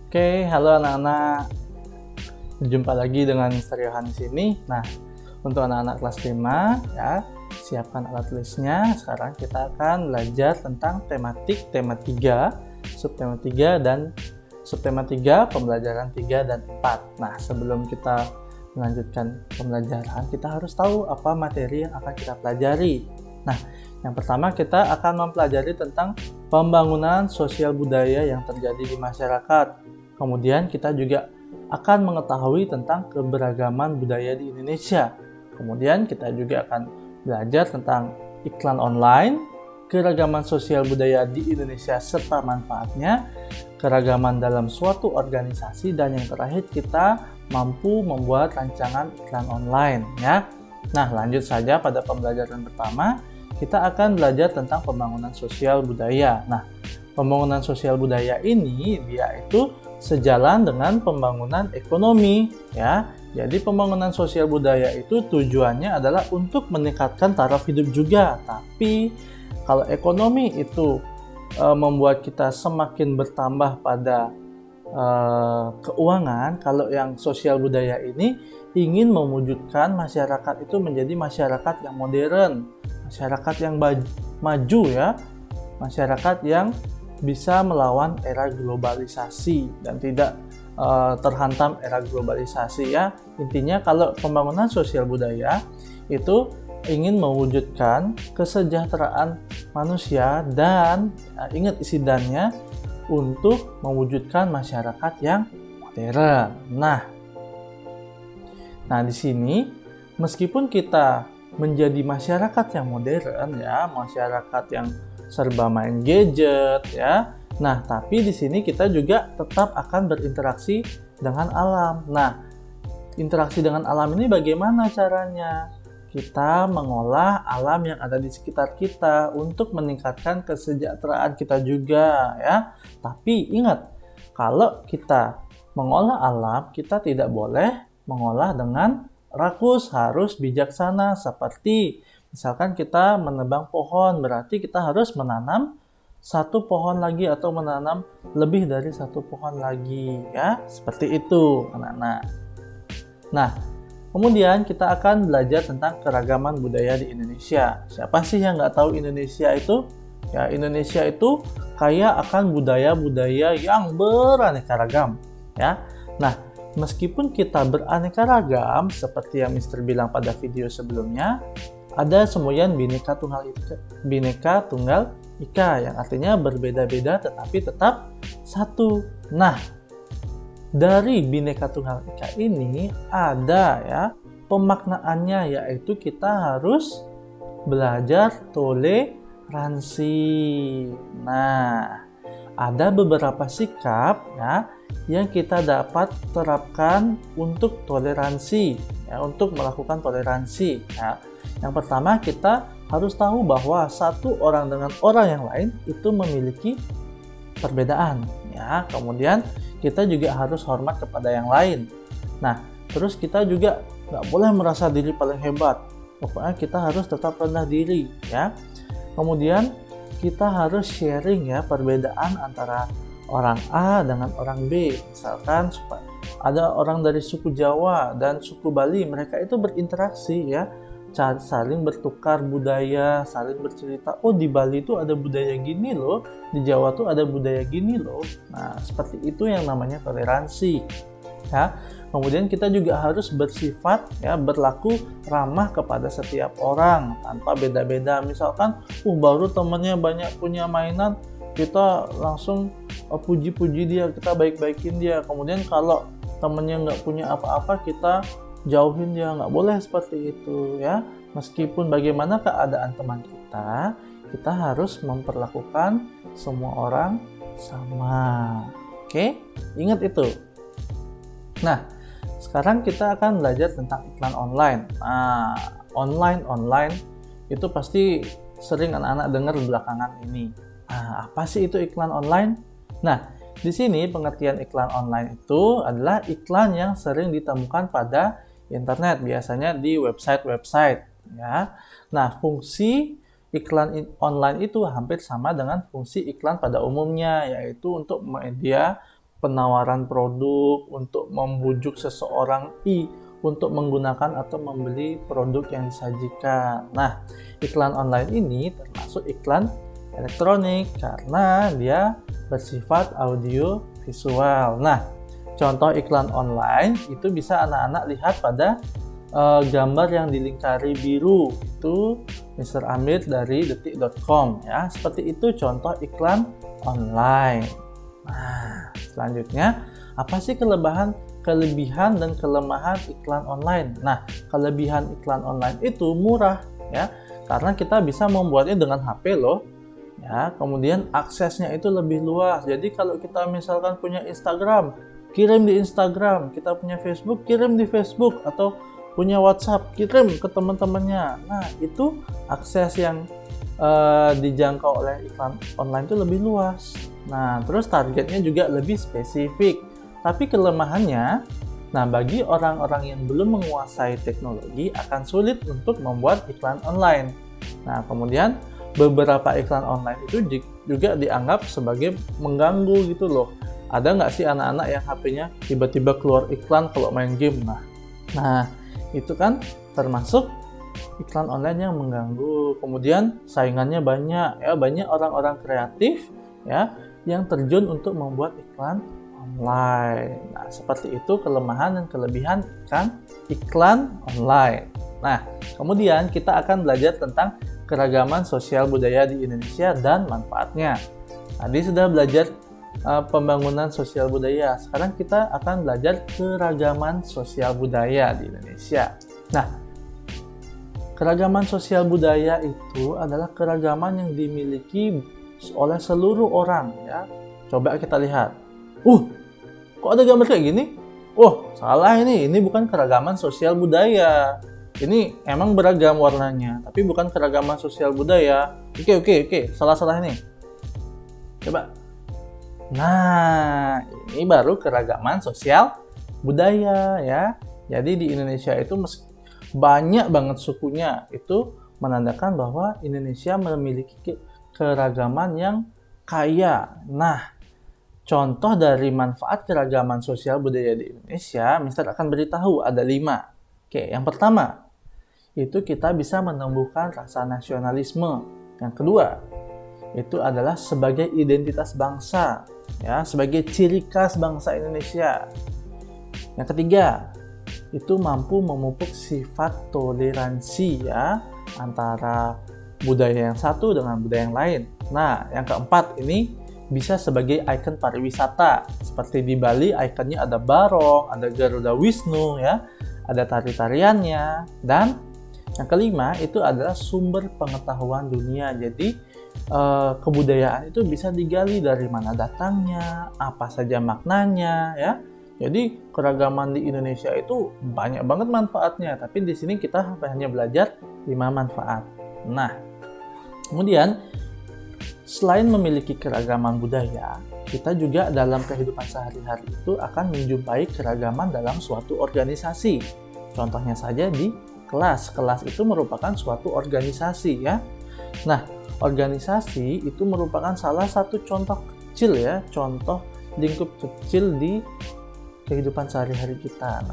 Oke, halo anak-anak. Jumpa lagi dengan Mister Yohan di sini. Nah, untuk anak-anak kelas 5 ya, siapkan alat tulisnya. Sekarang kita akan belajar tentang tematik tema 3, subtema 3 dan subtema 3, pembelajaran 3 dan 4. Nah, sebelum kita melanjutkan pembelajaran, kita harus tahu apa materi yang akan kita pelajari. Nah, yang pertama kita akan mempelajari tentang pembangunan sosial budaya yang terjadi di masyarakat. Kemudian kita juga akan mengetahui tentang keberagaman budaya di Indonesia. Kemudian kita juga akan belajar tentang iklan online, keragaman sosial budaya di Indonesia serta manfaatnya, keragaman dalam suatu organisasi, dan yang terakhir kita mampu membuat rancangan iklan online ya. Nah, lanjut saja pada pembelajaran pertama, kita akan belajar tentang pembangunan sosial budaya. Nah, pembangunan sosial budaya ini dia itu sejalan dengan pembangunan ekonomi ya. Jadi pembangunan sosial budaya itu tujuannya adalah untuk meningkatkan taraf hidup juga. Tapi kalau ekonomi itu membuat kita semakin bertambah pada keuangan, kalau yang sosial budaya ini ingin mewujudkan masyarakat itu menjadi masyarakat yang modern, masyarakat yang maju ya, masyarakat yang bisa melawan era globalisasi dan tidak terhantam era globalisasi ya. Intinya kalau pembangunan sosial budaya itu ingin mewujudkan kesejahteraan manusia dan ingat isi dannya untuk mewujudkan masyarakat yang modern. Nah, di sini meskipun kita menjadi masyarakat yang modern ya, masyarakat yang serba main gadget ya. Nah, tapi di sini kita juga tetap akan berinteraksi dengan alam. Nah, interaksi dengan alam ini bagaimana caranya? Kita mengolah alam yang ada di sekitar kita untuk meningkatkan kesejahteraan kita juga ya. Tapi ingat, kalau kita mengolah alam, kita tidak boleh mengolah dengan rakus, harus bijaksana. Seperti misalkan kita menebang pohon, berarti kita harus menanam satu pohon lagi atau menanam lebih dari satu pohon lagi ya. Seperti itu anak-anak. Nah, kemudian kita akan belajar tentang keragaman budaya di Indonesia. Siapa sih yang nggak tahu Indonesia itu? Ya, Indonesia itu kaya akan budaya-budaya yang beraneka ragam ya. Nah, meskipun kita beraneka ragam, seperti yang Mister bilang pada video sebelumnya, ada semboyan Bhinneka Tunggal Ika yang artinya berbeda-beda tetapi tetap satu. Nah, dari Bhinneka Tunggal Ika ini ada ya pemaknaannya, yaitu kita harus belajar toleransi. Nah, ada beberapa sikap ya yang kita dapat terapkan untuk toleransi ya, untuk melakukan toleransi ya. Yang pertama, kita harus tahu bahwa satu orang dengan orang yang lain itu memiliki perbedaan ya. Kemudian kita juga harus hormat kepada yang lain. Nah, terus kita juga nggak boleh merasa diri paling hebat. Pokoknya kita harus tetap rendah diri ya. Kemudian kita harus sharing ya perbedaan antara orang A dengan orang B. Misalkan ada orang dari suku Jawa dan suku Bali, mereka itu berinteraksi ya, saling bertukar budaya, saling bercerita, oh di Bali itu ada budaya gini loh, di Jawa tuh ada budaya gini loh. Nah, seperti itu yang namanya toleransi ya. Kemudian kita juga harus bersifat ya, berlaku ramah kepada setiap orang tanpa beda-beda. Misalkan baru temennya banyak punya mainan, kita langsung puji-puji dia, kita baik-baikin dia. Kemudian kalau temennya nggak punya apa-apa, kita jauhin dia. Nggak boleh seperti itu ya. Meskipun bagaimana keadaan teman kita harus memperlakukan semua orang sama. Oke, ingat itu. Nah, sekarang kita akan belajar tentang iklan online. Nah, online itu pasti sering anak-anak dengar belakangan ini. Nah, apa sih itu iklan online? Nah, di sini pengertian iklan online itu adalah iklan yang sering ditemukan pada internet, biasanya di website-website ya. Nah, fungsi iklan online itu hampir sama dengan fungsi iklan pada umumnya, yaitu untuk media penawaran produk, untuk membujuk seseorang untuk menggunakan atau membeli produk yang disajikan. Nah, iklan online ini termasuk iklan elektronik karena dia bersifat audio visual. Nah, contoh iklan online itu bisa anak-anak lihat pada gambar yang dilingkari biru, itu Mr. Amir dari detik.com ya. Seperti itu contoh iklan online. Nah, selanjutnya apa sih kelebihan dan kelemahan iklan online? Nah, kelebihan iklan online itu murah ya, karena kita bisa membuatnya dengan HP loh. Ya, kemudian aksesnya itu lebih luas. Jadi kalau kita misalkan punya Instagram, kirim di Instagram, kita punya Facebook, kirim di Facebook, atau punya WhatsApp, kirim ke teman-temannya. Nah, itu akses yang dijangkau oleh iklan online itu lebih luas. Nah, terus targetnya juga lebih spesifik. Tapi kelemahannya, nah bagi orang-orang yang belum menguasai teknologi akan sulit untuk membuat iklan online. Nah, kemudian beberapa iklan online itu juga dianggap sebagai mengganggu gitu loh. Ada nggak sih anak-anak yang HP-nya tiba-tiba keluar iklan kalau main game? Nah, itu kan termasuk iklan online yang mengganggu. Kemudian saingannya banyak ya, banyak orang-orang kreatif ya yang terjun untuk membuat iklan online. Nah, seperti itu kelemahan dan kelebihan iklan online. Nah, kemudian kita akan belajar tentang keragaman sosial budaya di Indonesia dan manfaatnya. Tadi sudah belajar pembangunan sosial budaya. Sekarang kita akan belajar keragaman sosial budaya di Indonesia. Nah, keragaman sosial budaya itu adalah keragaman yang dimiliki oleh seluruh orang ya. Coba kita lihat. Kok ada gambar kayak gini? Salah ini bukan keragaman sosial budaya. Ini emang beragam warnanya, tapi bukan keragaman sosial budaya. Oke, salah ini. Coba. Nah, ini baru keragaman sosial budaya ya. Jadi di Indonesia itu banyak banget sukunya. Itu menandakan bahwa Indonesia memiliki keragaman yang kaya. Nah, contoh dari manfaat keragaman sosial budaya di Indonesia, Mister akan beritahu ada 5. Oke, yang pertama, itu kita bisa menumbuhkan rasa nasionalisme. Yang kedua, itu adalah sebagai identitas bangsa, ya, sebagai ciri khas bangsa Indonesia. Yang ketiga, itu mampu memupuk sifat toleransi ya antara budaya yang satu dengan budaya yang lain. Nah, yang keempat ini bisa sebagai ikon pariwisata. Seperti di Bali, ikonnya ada barong, ada Garuda Wisnu ya, ada tari-tariannya, dan yang kelima itu adalah sumber pengetahuan dunia. Jadi kebudayaan itu bisa digali dari mana datangnya, apa saja maknanya ya. Jadi keragaman di Indonesia itu banyak banget manfaatnya, tapi di sini kita hanya belajar 5 manfaat. Nah, kemudian selain memiliki keragaman budaya, kita juga dalam kehidupan sehari-hari itu akan menjumpai keragaman dalam suatu organisasi. Contohnya saja di kelas. Kelas itu merupakan suatu organisasi ya. Nah, organisasi itu merupakan salah satu contoh kecil ya, contoh lingkup kecil di kehidupan sehari-hari kita.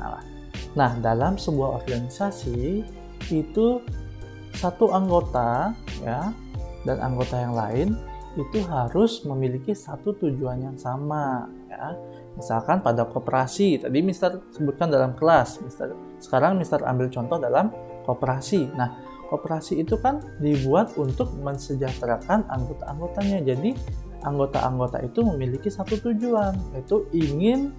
Nah, dalam sebuah organisasi itu satu anggota ya dan anggota yang lain itu harus memiliki satu tujuan yang sama ya. Misalkan pada koperasi, tadi Mister sebutkan dalam kelas, sekarang Mister ambil contoh dalam koperasi. Nah, koperasi itu kan dibuat untuk mensejahterakan anggota-anggotanya. Jadi anggota-anggota itu memiliki satu tujuan, yaitu ingin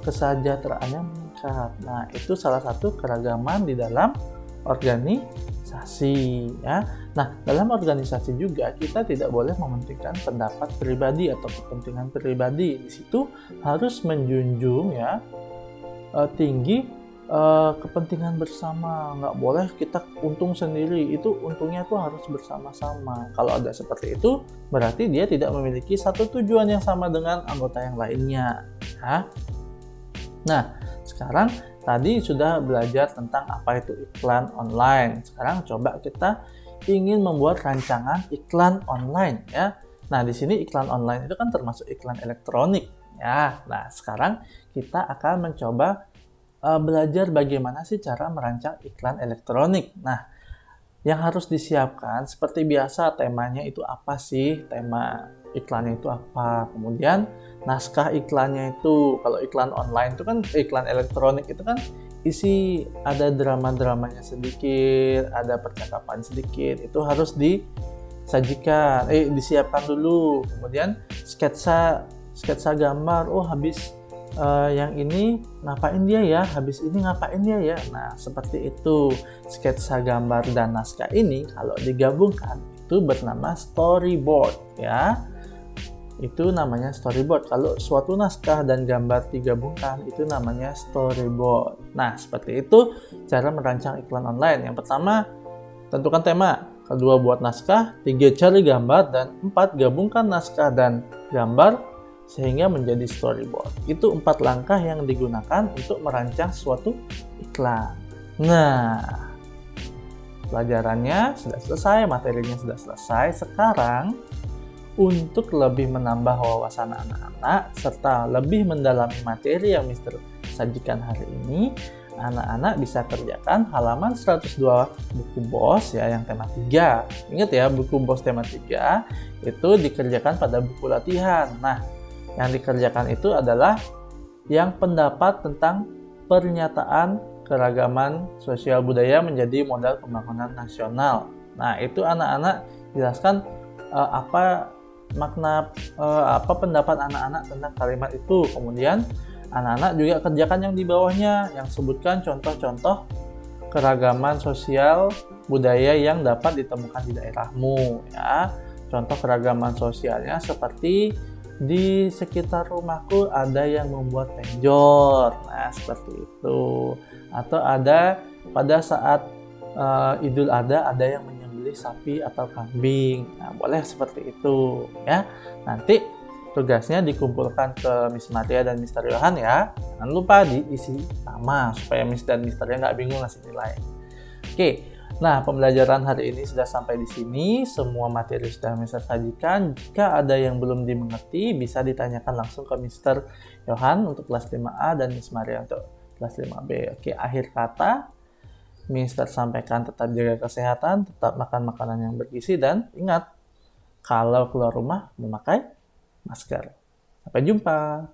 kesejahteraannya meningkat. Nah, itu salah satu keragaman di dalam organisasi ya. Nah, dalam organisasi juga kita tidak boleh mementingkan pendapat pribadi atau kepentingan pribadi. Di situ harus menjunjung ya tinggi kepentingan bersama. Nggak boleh kita untung sendiri, itu untungnya tuh harus bersama-sama. Kalau ada seperti itu, berarti dia tidak memiliki satu tujuan yang sama dengan anggota yang lainnya ya. Nah, sekarang tadi sudah belajar tentang apa itu iklan online. Sekarang coba kita ingin membuat rancangan iklan online ya. Nah, di sini iklan online itu kan termasuk iklan elektronik Ya, nah sekarang kita akan mencoba belajar bagaimana sih cara merancang iklan elektronik. Nah, yang harus disiapkan seperti biasa temanya itu apa sih? Tema iklannya itu apa? Kemudian naskah iklannya itu, kalau iklan online itu kan iklan elektronik itu kan isi ada drama-dramanya sedikit, ada percakapan sedikit. Itu harus disajikan, disiapkan dulu. Kemudian sketsa gambar. Oh, habis yang ini ngapain dia ya, habis ini ngapain dia ya. Nah, seperti itu. Sketsa gambar dan naskah ini kalau digabungkan itu bernama storyboard ya. Itu namanya storyboard. Kalau suatu naskah dan gambar digabungkan itu namanya storyboard. Nah, seperti itu cara merancang iklan online. Yang pertama, tentukan tema. Kedua, buat naskah. 3, cari gambar. Dan 4, gabungkan naskah dan gambar sehingga menjadi storyboard. Itu 4 langkah yang digunakan untuk merancang suatu iklan. Nah, pelajarannya sudah selesai, materinya sudah selesai. Sekarang, untuk lebih menambah wawasan anak-anak serta lebih mendalami materi yang Mister sajikan hari ini, anak-anak bisa kerjakan halaman 102 buku BOS ya yang tema 3. Ingat ya, buku BOS tema 3 itu dikerjakan pada buku latihan. Nah, yang dikerjakan itu adalah yang pendapat tentang pernyataan keragaman sosial budaya menjadi modal pembangunan nasional. Nah, itu anak-anak jelaskan apa makna, apa pendapat anak-anak tentang kalimat itu. Kemudian anak-anak juga kerjakan yang di bawahnya, yang sebutkan contoh-contoh keragaman sosial budaya yang dapat ditemukan di daerahmu ya. Contoh keragaman sosialnya seperti di sekitar rumahku ada yang membuat penjor, nah seperti itu. Atau ada pada saat Idul Adha ada yang menyembelih sapi atau kambing, nah boleh seperti itu ya. Nanti tugasnya dikumpulkan ke Miss Maria dan Mister Yohan ya. Jangan lupa diisi nama supaya Miss dan Mister nggak bingung ngasih nilai. Oke. Nah, pembelajaran hari ini sudah sampai di sini. Semua materi sudah Mister sajikan. Jika ada yang belum dimengerti, bisa ditanyakan langsung ke Mister Yohan untuk kelas 5A dan Miss Maria untuk kelas 5B. Oke, akhir kata, Mister sampaikan tetap jaga kesehatan, tetap makan makanan yang bergizi, dan ingat, kalau keluar rumah memakai masker. Sampai jumpa.